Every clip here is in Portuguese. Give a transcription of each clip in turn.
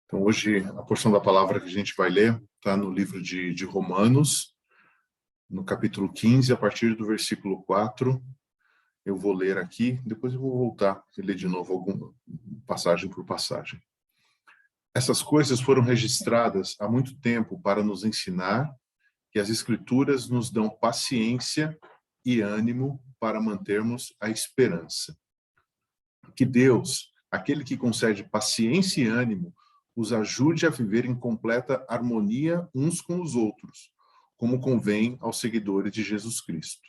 Então, hoje, a porção da palavra que a gente vai ler está no livro de Romanos, no capítulo 15, a partir do versículo 4. Eu vou ler aqui, depois eu vou voltar e ler de novo alguma passagem por passagem. Essas coisas foram registradas há muito tempo para nos ensinar que as Escrituras nos dão paciência e ânimo para mantermos a esperança. Que Deus, aquele que concede paciência e ânimo, os ajude a viver em completa harmonia uns com os outros, como convém aos seguidores de Jesus Cristo.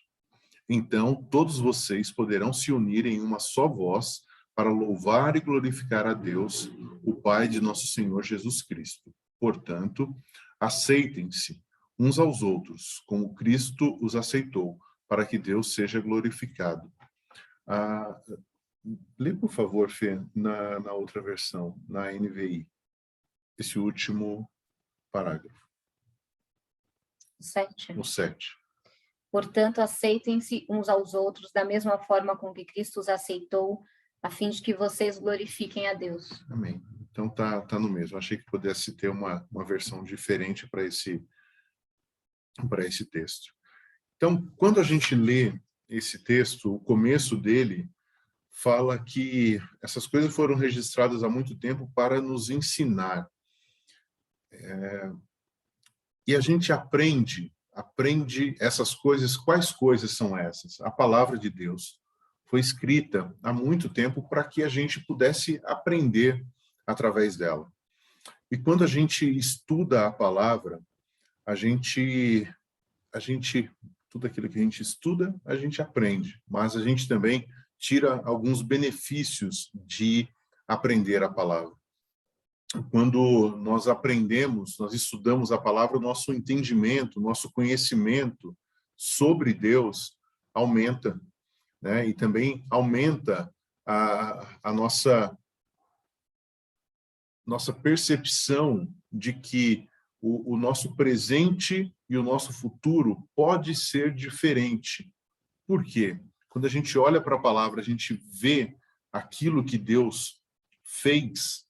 Então, todos vocês poderão se unir em uma só voz para louvar e glorificar a Deus, o Pai de nosso Senhor Jesus Cristo. Portanto, aceitem-se uns aos outros, como Cristo os aceitou, para que Deus seja glorificado. Lê, por favor, Fê, na outra versão, na NVI, esse último parágrafo. 7. O 7. Portanto, aceitem-se uns aos outros da mesma forma com que Cristo os aceitou, a fim de que vocês glorifiquem a Deus. Amém. Então tá no mesmo. Achei que pudesse ter uma versão diferente para esse texto. Então, quando a gente lê esse texto, o começo dele fala que essas coisas foram registradas há muito tempo para nos ensinar. E a gente aprende essas coisas. Quais coisas são essas? A palavra de Deus foi escrita há muito tempo para que a gente pudesse aprender através dela. E quando a gente estuda a palavra, tudo aquilo que a gente estuda, a gente aprende, mas a gente também tira alguns benefícios de aprender a palavra. Quando nós aprendemos, nós estudamos a palavra, o nosso entendimento, nosso conhecimento sobre Deus aumenta, né? E também aumenta a nossa percepção de que o nosso presente e o nosso futuro pode ser diferente. Por quê? Quando a gente olha para a palavra, a gente vê aquilo que Deus fez,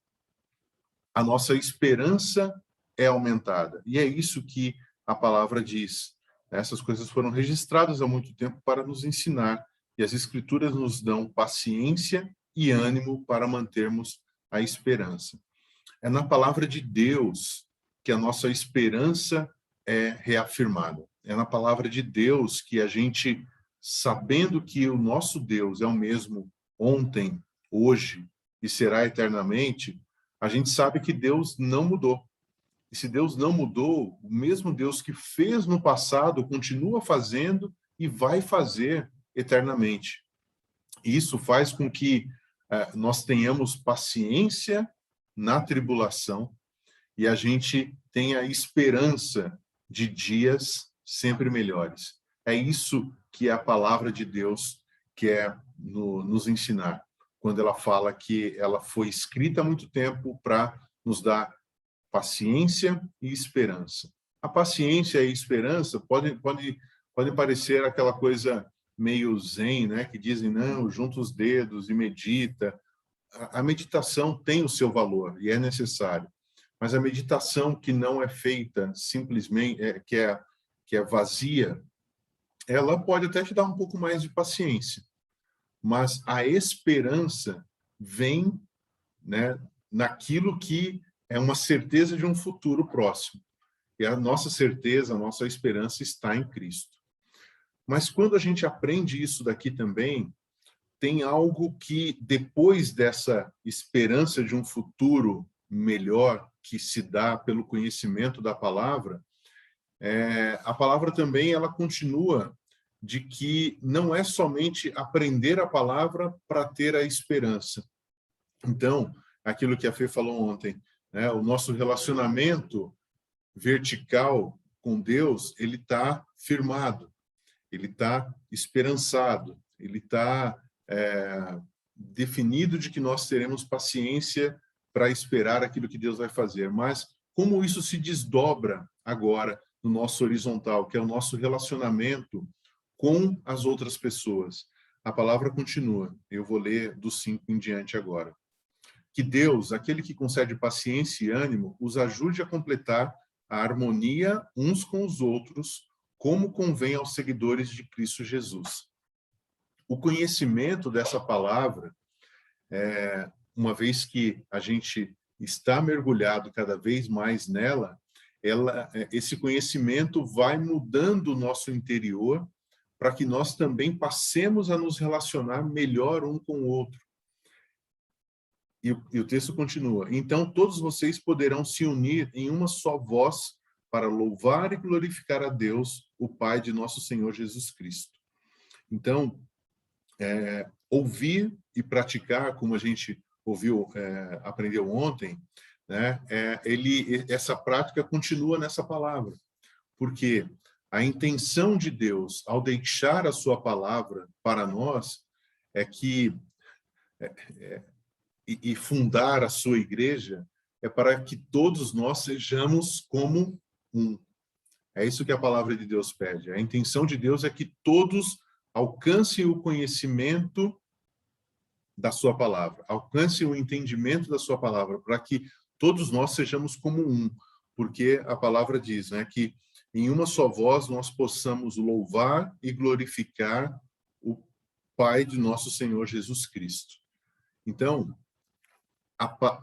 a nossa esperança é aumentada. E é isso que a palavra diz. Essas coisas foram registradas há muito tempo para nos ensinar, e as Escrituras nos dão paciência e ânimo para mantermos a esperança. É na palavra de Deus que a nossa esperança é reafirmada. É na palavra de Deus que a gente, sabendo que o nosso Deus é o mesmo ontem, hoje e será eternamente, a gente sabe que Deus não mudou. E se Deus não mudou, o mesmo Deus que fez no passado continua fazendo e vai fazer eternamente. E isso faz com que nós tenhamos paciência na tribulação e a gente tenha esperança de dias sempre melhores. É isso que a palavra de Deus quer nos ensinar, quando ela fala que ela foi escrita há muito tempo para nos dar paciência e esperança. A paciência e a esperança pode parecer aquela coisa meio zen, né? Que dizem, não, junta os dedos e medita. A meditação tem o seu valor e é necessário. Mas a meditação que não é feita simplesmente, que é vazia, ela pode até te dar um pouco mais de paciência. Mas a esperança vem, né, naquilo que é uma certeza de um futuro próximo. E a nossa certeza, a nossa esperança está em Cristo. Mas quando a gente aprende isso daqui também, tem algo que, depois dessa esperança de um futuro melhor, que se dá pelo conhecimento da palavra, a palavra também ela continua de que não é somente aprender a palavra para ter a esperança. Então, aquilo que a Fê falou ontem, né, o nosso relacionamento vertical com Deus, ele está firmado, ele está esperançado, ele está definido de que nós teremos paciência para esperar aquilo que Deus vai fazer. Mas como isso se desdobra agora no nosso horizontal, que é o nosso relacionamento com as outras pessoas? A palavra continua. Eu vou ler do 5 em diante agora. que Deus, aquele que concede paciência e ânimo, os ajude a completar a harmonia uns com os outros, como convém aos seguidores de Cristo Jesus. O conhecimento dessa palavra, uma vez que a gente está mergulhado cada vez mais nela, esse conhecimento vai mudando o nosso interior para que nós também passemos a nos relacionar melhor um com o outro. E o texto continua: então todos vocês poderão se unir em uma só voz para louvar e glorificar a Deus, o Pai de nosso Senhor Jesus Cristo. Então, ouvir e praticar, como a gente aprendeu ontem, né? Essa prática continua nessa palavra, porque a intenção de Deus, ao deixar a sua palavra para nós, é que e fundar a sua igreja é para que todos nós sejamos como um. É isso que a palavra de Deus pede. A intenção de Deus é que todos alcancem o conhecimento da sua palavra, alcancem o entendimento da sua palavra, para que todos nós sejamos como um, porque a palavra diz, né, que em uma só voz nós possamos louvar e glorificar o Pai de nosso Senhor Jesus Cristo. Então,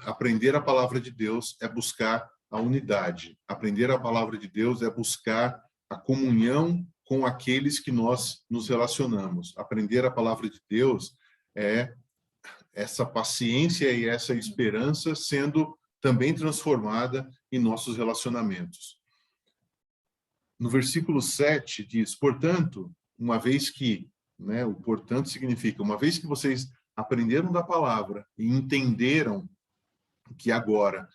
aprender a palavra de Deus é buscar a unidade. Aprender a palavra de Deus é buscar a comunhão com aqueles que nós nos relacionamos. Aprender a palavra de Deus é essa paciência e essa esperança sendo também transformada em nossos relacionamentos. No versículo 7 diz: portanto, uma vez que, né, o portanto significa, uma vez que vocês aprenderam da palavra e entenderam que agora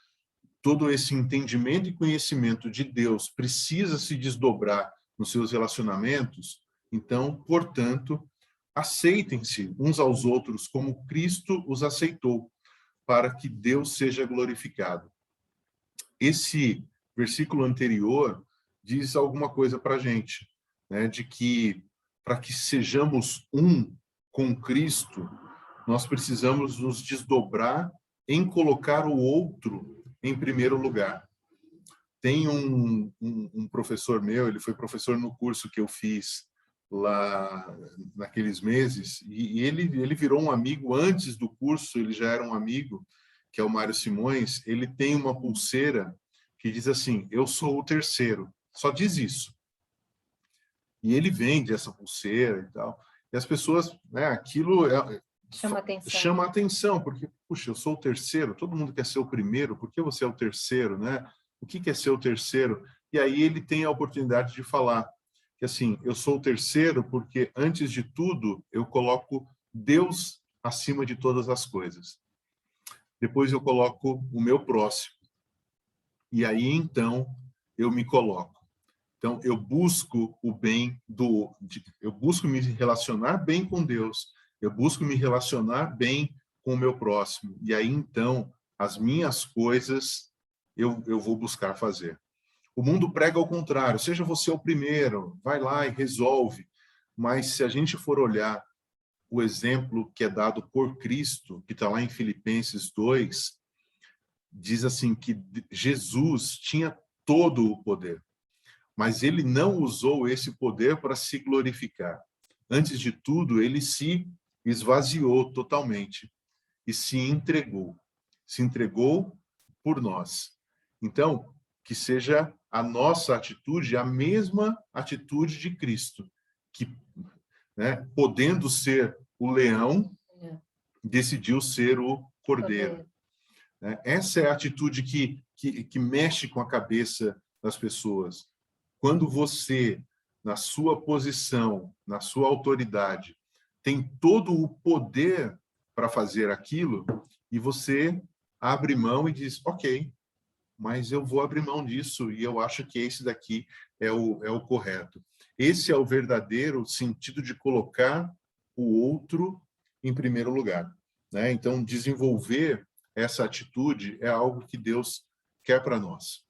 todo esse entendimento e conhecimento de Deus precisa se desdobrar nos seus relacionamentos, então, portanto, aceitem-se uns aos outros como Cristo os aceitou, para que Deus seja glorificado. Esse versículo anterior diz alguma coisa para a gente, né, de que para que sejamos um com Cristo, nós precisamos nos desdobrar em colocar o outro em primeiro lugar. Tem um professor meu, ele foi professor no curso que eu fiz lá naqueles meses, e ele virou um amigo antes do curso, ele já era um amigo, que é o Mário Simões. Ele tem uma pulseira que diz assim: eu sou o terceiro, só diz isso. E ele vende essa pulseira e tal, e as pessoas, né, aquilo chama atenção, porque, puxa, eu sou o terceiro, todo mundo quer ser o primeiro, por que você é o terceiro, né? O que é ser o terceiro? E aí ele tem a oportunidade de falar que, assim, eu sou o terceiro porque, antes de tudo, eu coloco Deus acima de todas as coisas. Depois eu coloco o meu próximo. E aí, então, eu me coloco. Então, eu busco o bem eu busco me relacionar bem com Deus, eu busco me relacionar bem com o meu próximo. E aí, então, as minhas coisas eu vou buscar fazer. O mundo prega ao contrário: seja você o primeiro, vai lá e resolve. Mas se a gente for olhar o exemplo que é dado por Cristo, que está lá em Filipenses 2, diz assim que Jesus tinha todo o poder, mas ele não usou esse poder para se glorificar. Antes de tudo, ele se esvaziou totalmente e se entregou por nós. Então, que seja a nossa atitude a mesma atitude de Cristo, que, né, podendo ser o leão, decidiu ser o cordeiro. Essa é a atitude que mexe com a cabeça das pessoas. Quando você, na sua posição, na sua autoridade, tem todo o poder para fazer aquilo, e você abre mão e diz: ok, mas eu vou abrir mão disso e eu acho que esse daqui é o correto. Esse é o verdadeiro sentido de colocar o outro em primeiro lugar, né? Então, desenvolver essa atitude é algo que Deus quer para nós.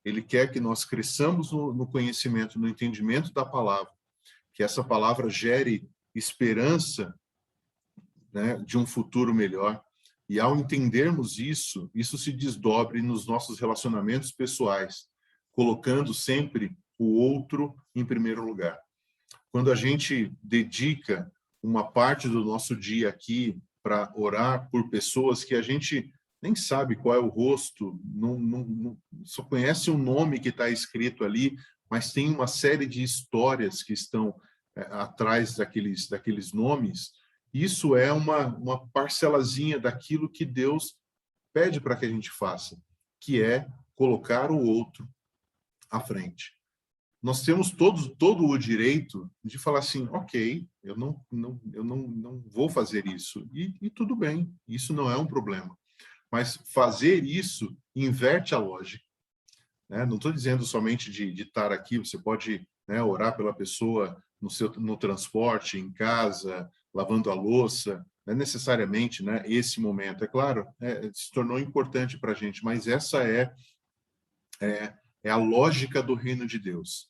Ele quer que nós cresçamos no conhecimento, no entendimento da palavra, que essa palavra gere esperança, né, de um futuro melhor, E ao entendermos isso, isso se desdobre nos nossos relacionamentos pessoais, colocando sempre o outro em primeiro lugar. Quando a gente dedica uma parte do nosso dia aqui para orar por pessoas que a gente nem sabe qual é o rosto, só conhece o nome que está escrito ali, mas tem uma série de histórias que estão atrás daqueles nomes, isso é uma parcelazinha daquilo que Deus pede para que a gente faça, que é colocar o outro à frente. Nós temos todo o direito de falar assim, ok, eu não vou fazer isso, e tudo bem, isso não é um problema. Mas fazer isso inverte a lógica. Né? Não estou dizendo somente de estar aqui, você pode, né, orar pela pessoa no transporte, em casa, lavando a louça, não é necessariamente, né, esse momento. É claro, se tornou importante para a gente, mas essa é a lógica do reino de Deus.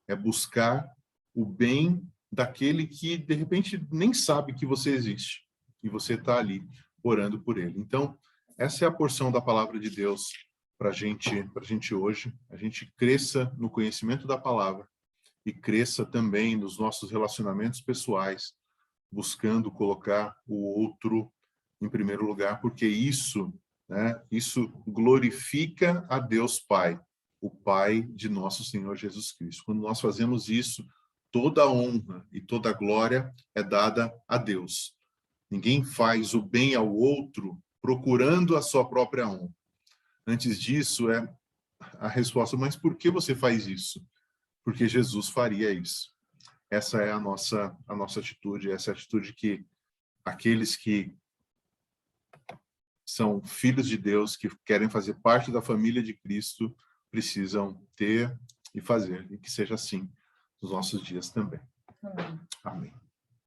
É buscar o bem daquele que, de repente, nem sabe que você existe. E você está ali, orando por ele. Então, essa é a porção da palavra de Deus para a gente hoje. A gente cresça no conhecimento da palavra e cresça também nos nossos relacionamentos pessoais, buscando colocar o outro em primeiro lugar, porque isso, né, isso glorifica a Deus Pai, o Pai de nosso Senhor Jesus Cristo. Quando nós fazemos isso, toda a honra e toda a glória é dada a Deus. Ninguém faz o bem ao outro procurando a sua própria honra. Antes disso, a resposta, mas por que você faz isso? Porque Jesus faria isso. Essa é a nossa atitude, essa é a atitude que aqueles que são filhos de Deus, que querem fazer parte da família de Cristo, precisam ter e fazer, e que seja assim nos nossos dias também. Amém. Amém.